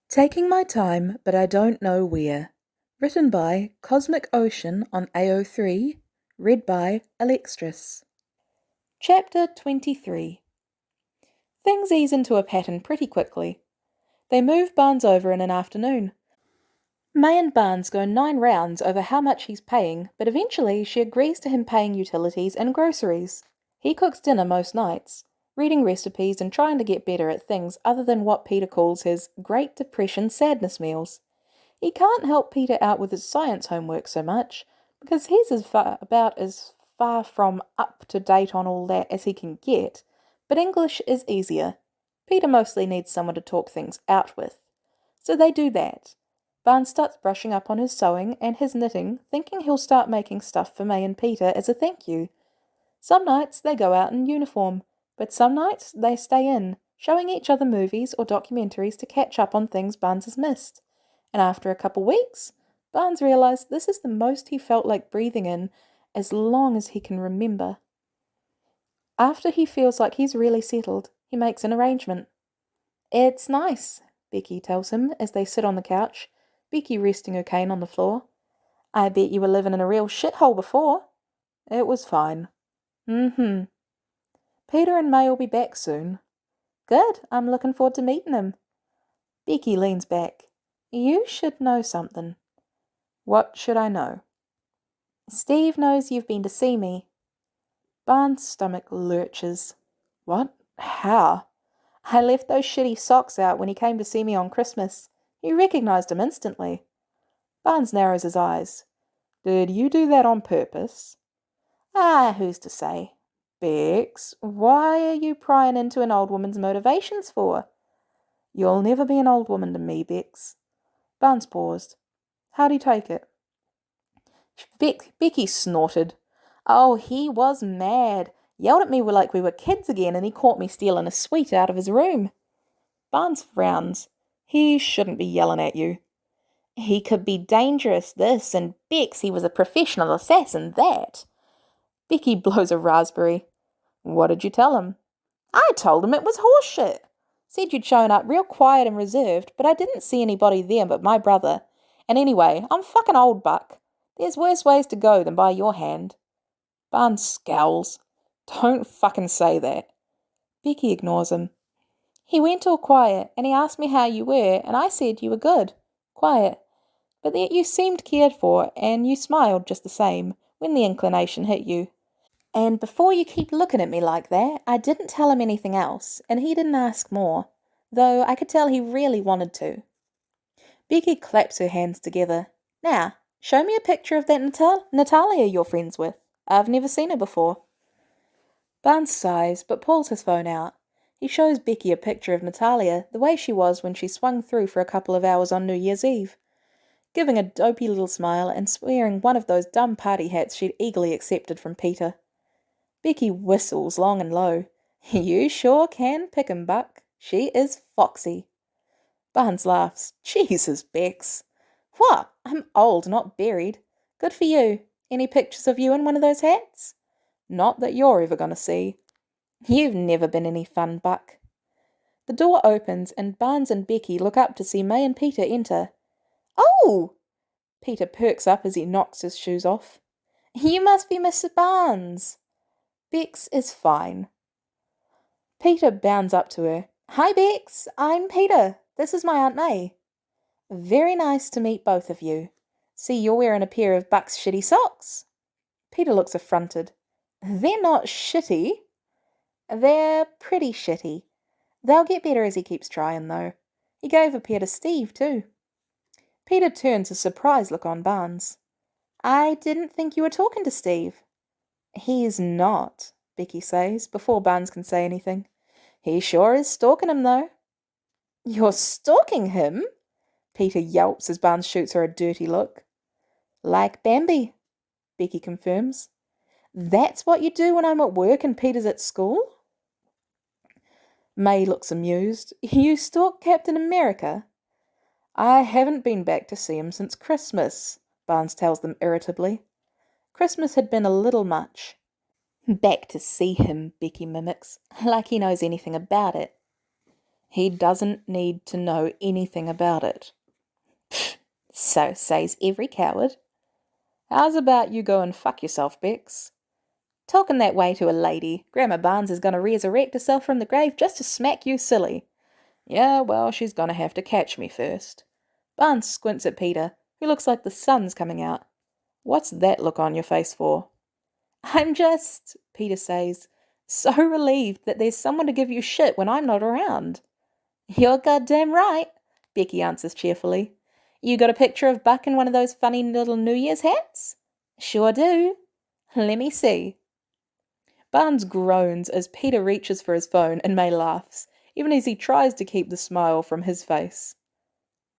Taking My Time, But I Don't Know Where. Written by cosmicocean on AO3. Read by Alextris. Chapter 23. Things ease into a pattern pretty quickly. They move Barnes over in an afternoon. May and Barnes go 9 rounds over how much he's paying, but eventually she agrees to him paying utilities and groceries. He cooks dinner most nights, reading recipes and trying to get better at things other than what Peter calls his Great Depression sadness meals. He can't help Peter out with his science homework so much, because he's about as far from up to date on all that as he can get, but English is easier. Peter mostly needs someone to talk things out with. So they do that. Barnes starts brushing up on his sewing and his knitting, thinking he'll start making stuff for May and Peter as a thank you. Some nights they go out in uniform, but some nights they stay in, showing each other movies or documentaries to catch up on things Barnes has missed. And after a couple weeks, Barnes realized this is the most he felt like breathing in as long as he can remember. After he feels like he's really settled, he makes an arrangement. "It's nice," Bicky tells him as they sit on the couch, Bicky resting her cane on the floor. "I bet you were living in a real shithole before." "It was fine." "Mm-hmm. Peter and May will be back soon." "Good, I'm looking forward to meeting him." Bicky leans back. "You should know something." "What should I know?" "Steve knows you've been to see me." Barnes' stomach lurches. "What? How?" "I left those shitty socks out when he came to see me on Christmas. You recognized him instantly." Barnes narrows his eyes. "Did you do that on purpose?" "Ah, who's to say?" "Bex, why are you prying into an old woman's motivations for?" "You'll never be an old woman to me, Bex." Barnes paused. "How'd he take it?" Becky snorted. "Oh, he was mad. Yelled at me like we were kids again, and he caught me stealing a sweet out of his room." Barnes frowns. "He shouldn't be yelling at you." "He could be dangerous, this, and Bex, he was a professional assassin, that." Becky blows a raspberry. "What did you tell him?" "I told him it was horseshit. Said you'd shown up real quiet and reserved, but I didn't see anybody there but my brother. And anyway, I'm fucking old, Buck. There's worse ways to go than by your hand." Barnes scowls. "Don't fucking say that." Becky ignores him. "He went all quiet, and he asked me how you were, and I said you were good. Quiet. But that you seemed cared for, and you smiled just the same, when the inclination hit you. And before you keep looking at me like that, I didn't tell him anything else, and he didn't ask more, though I could tell he really wanted to." Becky claps her hands together. "Now, show me a picture of that Natalia you're friends with. I've never seen her before." Barnes sighs, but pulls his phone out. He shows Becky a picture of Natalia, the way she was when she swung through for a couple of hours on New Year's Eve, giving a dopey little smile and wearing one of those dumb party hats she'd eagerly accepted from Peter. Becky whistles long and low. "You sure can pick 'em, Buck. She is foxy." Barnes laughs. "Jesus, Bex." "What? I'm old, not buried. Good for you. Any pictures of you in one of those hats?" "Not that you're ever going to see." "You've never been any fun, Buck." The door opens and Barnes and Becky look up to see May and Peter enter. "Oh!" Peter perks up as he knocks his shoes off. "You must be Mr. Barnes." "Bex is fine." Peter bounds up to her. "Hi, Bex. I'm Peter. This is my Aunt May." "Very nice to meet both of you. See, you're wearing a pair of Buck's shitty socks." Peter looks affronted. "They're not shitty." "They're pretty shitty. They'll get better as he keeps trying, though. He gave a pair to Steve, too." Peter turns a surprised look on Barnes. "I didn't think you were talking to Steve." "He's not," Becky says, before Barnes can say anything. "He sure is stalking him, though." "You're stalking him?" Peter yelps as Barnes shoots her a dirty look. "Like Bambi," Becky confirms. "That's what you do when I'm at work and Peter's at school?" May looks amused. "You stalk Captain America?" "I haven't been back to see him since Christmas," Barnes tells them irritably. Christmas had been a little much. "Back to see him," Becky mimics, like he knows anything about it. He doesn't need to know anything about it. So says every coward. How's about you go and fuck yourself, Bex? Talking that way to a lady, Grandma Barnes is going to resurrect herself from the grave just to smack you silly. Yeah, well, she's going to have to catch me first. Barnes squints at Peter, who looks like the sun's coming out. What's that look on your face for? I'm just, Peter says, so relieved that there's someone to give you shit when I'm not around. You're goddamn right, Becky answers cheerfully. You got a picture of Buck in one of those funny little New Year's hats? Sure do. Let me see. Barnes groans as Peter reaches for his phone and May laughs, even as he tries to keep the smile from his face.